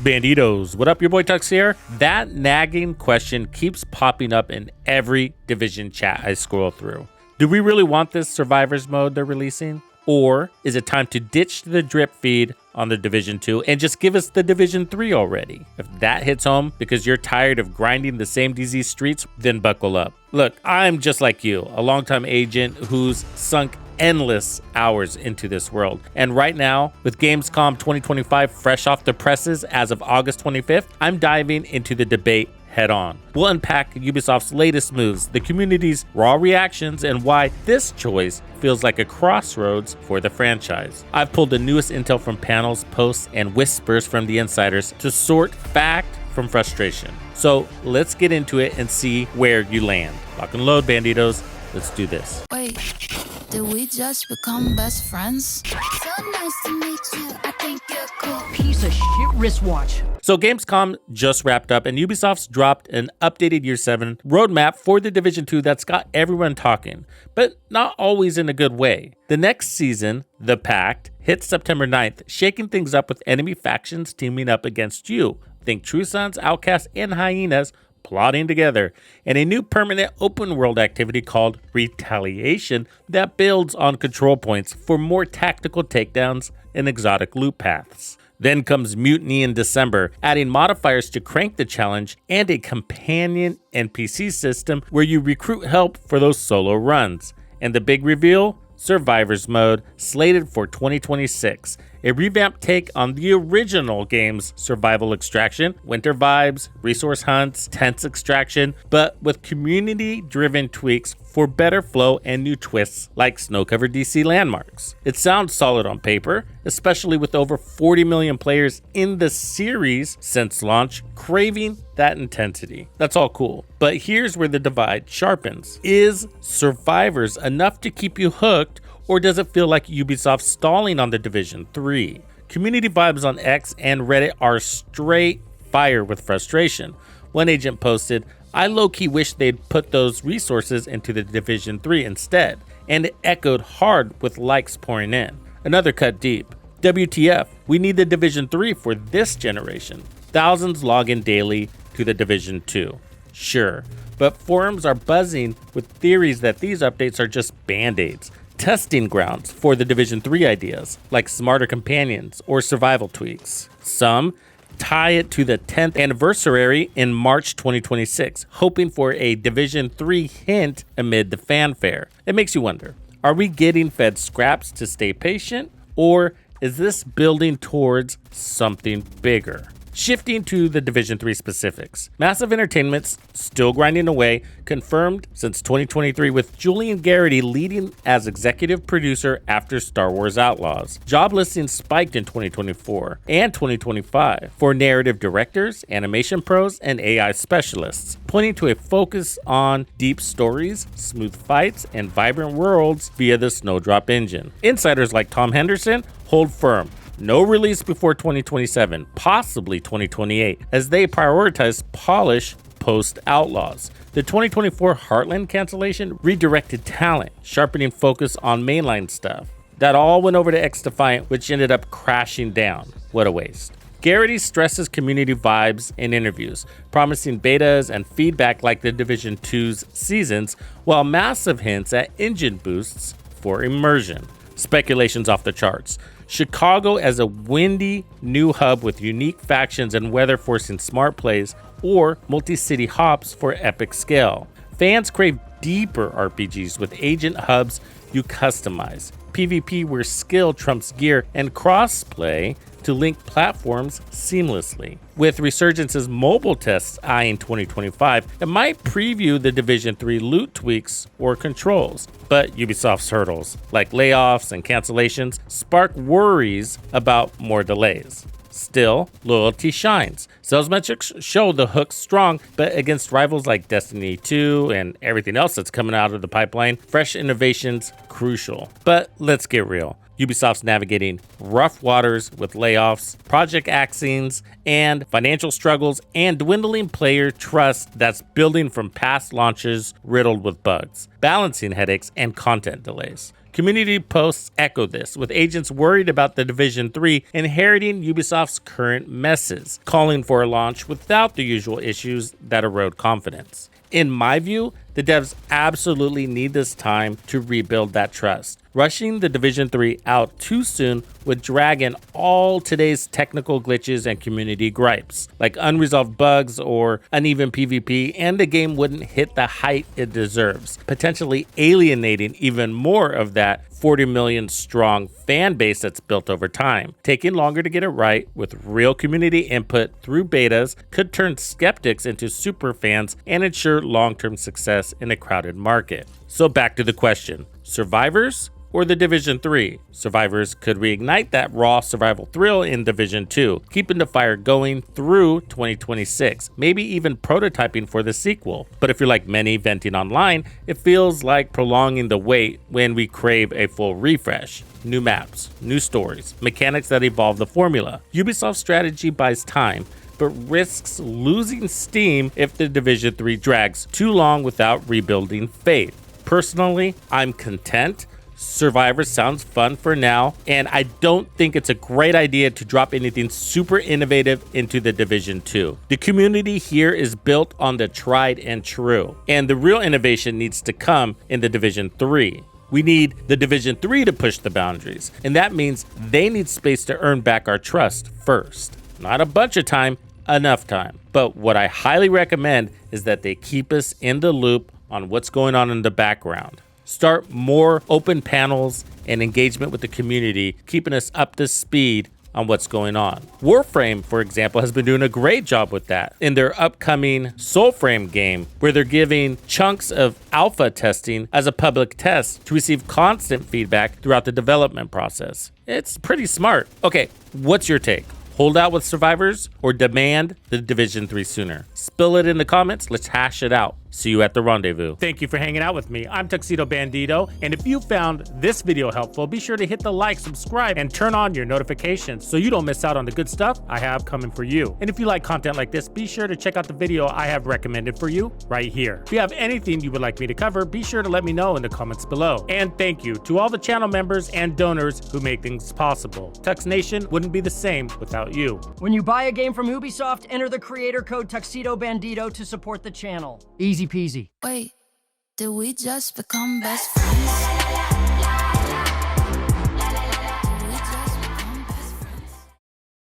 Bandidos, what up, your boy Tux here? That nagging question keeps popping up in every Division chat I scroll through. Do we really want this Survivors mode they're releasing? Or is it time to ditch the drip feed on the Division 2 and just give us the Division 3 already? If that hits home because you're tired of grinding the same DZ streets, then buckle up. Look, I'm just like you, a longtime agent who's sunk endless hours into this world. And right now, with Gamescom 2025 fresh off the presses as of August 25th, I'm diving into the debate head on. We'll unpack Ubisoft's latest moves, the community's raw reactions, and why this choice feels like a crossroads for the franchise. I've pulled the newest intel from panels, posts, and whispers from the insiders to sort fact from frustration. So let's get into it and see where you land. Lock and load, Bandidos. Let's do this. Wait, did we just become best friends? So nice to meet you. I think you're cool. Piece of shit wristwatch. So Gamescom just wrapped up and Ubisoft's dropped an updated Year 7 roadmap for the Division 2 that's got everyone talking, but not always in a good way. The next season, The Pact, hits September 9th, shaking things up with enemy factions teaming up against you. Think True Sons, Outcasts, and Hyenas plotting together, and a new permanent open world activity called Retaliation that builds on control points for more tactical takedowns and exotic loot paths. Then comes Mutiny in December, adding modifiers to crank the challenge and a companion NPC system where you recruit help for those solo runs. And the big reveal? Survivors mode, slated for 2026. A revamped take on the original game's survival extraction, winter vibes, resource hunts, tense extraction, but with community-driven tweaks for better flow and new twists like snow-covered DC landmarks. It sounds solid on paper, especially with over 40 million players in the series since launch, craving that intensity. That's all cool. But here's where the divide sharpens. Is Survivors enough to keep you hooked, or does it feel like Ubisoft stalling on the Division 3? Community vibes on X and Reddit are straight fire with frustration. One agent posted, "I low-key wish they'd put those resources into the Division 3 instead," and it echoed hard with likes pouring in. Another cut deep. "WTF, we need the Division 3 for this generation." Thousands log in daily to the Division 2. Sure, but forums are buzzing with theories that these updates are just band-aids, testing grounds for the Division 3 ideas, like smarter companions or survival tweaks. Some tie it to the 10th anniversary in March 2026, hoping for a Division 3 hint amid the fanfare. It makes you wonder, are we getting fed scraps to stay patient, or is this building towards something bigger? Shifting to the Division 3 specifics. Massive Entertainment's still grinding away, confirmed since 2023 with Julian Garrity leading as executive producer after Star Wars Outlaws. Job listings spiked in 2024 and 2025 for narrative directors, animation pros, and AI specialists, pointing to a focus on deep stories, smooth fights, and vibrant worlds via the Snowdrop engine. Insiders like Tom Henderson hold firm. No release before 2027, possibly 2028, as they prioritize polish post-Outlaws. The 2024 Heartland cancellation redirected talent, sharpening focus on mainline stuff. That all went over to X-Defiant, which ended up crashing down. What a waste. Garrity stresses community vibes in interviews, promising betas and feedback like the Division 2's seasons, while massive hints at engine boosts for immersion. Speculations off the charts. Chicago as a windy new hub with unique factions and weather forcing smart plays, or multi-city hops for epic scale. Fans crave deeper RPGs with agent hubs you customize, PvP where skill trumps gear, and crossplay to link platforms seamlessly. With Resurgence's mobile tests eyeing 2025, it might preview the Division 3 loot tweaks or controls. But Ubisoft's hurdles, like layoffs and cancellations, spark worries about more delays. Still, loyalty shines. Sales metrics show the hook strong, but against rivals like Destiny 2 and everything else that's coming out of the pipeline, fresh innovation's crucial. But let's get real. Ubisoft's navigating rough waters with layoffs, project axings, and financial struggles, and dwindling player trust that's building from past launches riddled with bugs, balancing headaches, and content delays. Community posts echo this, with agents worried about the Division 3 inheriting Ubisoft's current messes, calling for a launch without the usual issues that erode confidence. In my view, the devs absolutely need this time to rebuild that trust. Rushing the Division 3 out too soon would drag in all today's technical glitches and community gripes, like unresolved bugs or uneven PvP, and the game wouldn't hit the height it deserves, potentially alienating even more of that 40 million strong fan base that's built over time. Taking longer to get it right with real community input through betas could turn skeptics into super fans and ensure long-term success in a crowded market. So back to the question, survivors or the Division 3? Survivors could reignite that raw survival thrill in Division 2, keeping the fire going through 2026, maybe even prototyping for the sequel. But if you're like many venting online, it feels like prolonging the wait when we crave a full refresh. New maps, new stories, mechanics that evolve the formula. Ubisoft's strategy buys time, but risks losing steam if the Division 3 drags too long without rebuilding faith. Personally, I'm content. Survivors sounds fun for now, and I don't think it's a great idea to drop anything super innovative into the Division 2. The community here is built on the tried and true, and the real innovation needs to come in the Division 3. We need the Division 3 to push the boundaries, and that means they need space to earn back our trust first. Not a bunch of time, enough time. But what I highly recommend is that they keep us in the loop on what's going on in the background. Start more open panels and engagement with the community, keeping us up to speed on what's going on. Warframe, for example, has been doing a great job with that in their upcoming Soulframe game, where they're giving chunks of alpha testing as a public test to receive constant feedback throughout the development process. It's pretty smart. Okay, what's your take? Hold out with survivors or demand the Division 3 sooner? Spill it in the comments. Let's hash it out. See you at the rendezvous. Thank you for hanging out with me. I'm Tuxedo Bandido, and if you found this video helpful, be sure to hit the like, subscribe, and turn on your notifications so you don't miss out on the good stuff I have coming for you. And if you like content like this, be sure to check out the video I have recommended for you right here. If you have anything you would like me to cover, be sure to let me know in the comments below. And thank you to all the channel members and donors who make things possible. Tux Nation wouldn't be the same without you. When you buy a game from Ubisoft, enter the creator code Tuxedo Bandido to support the channel. Easy peasy. Wait, did we just become best friends?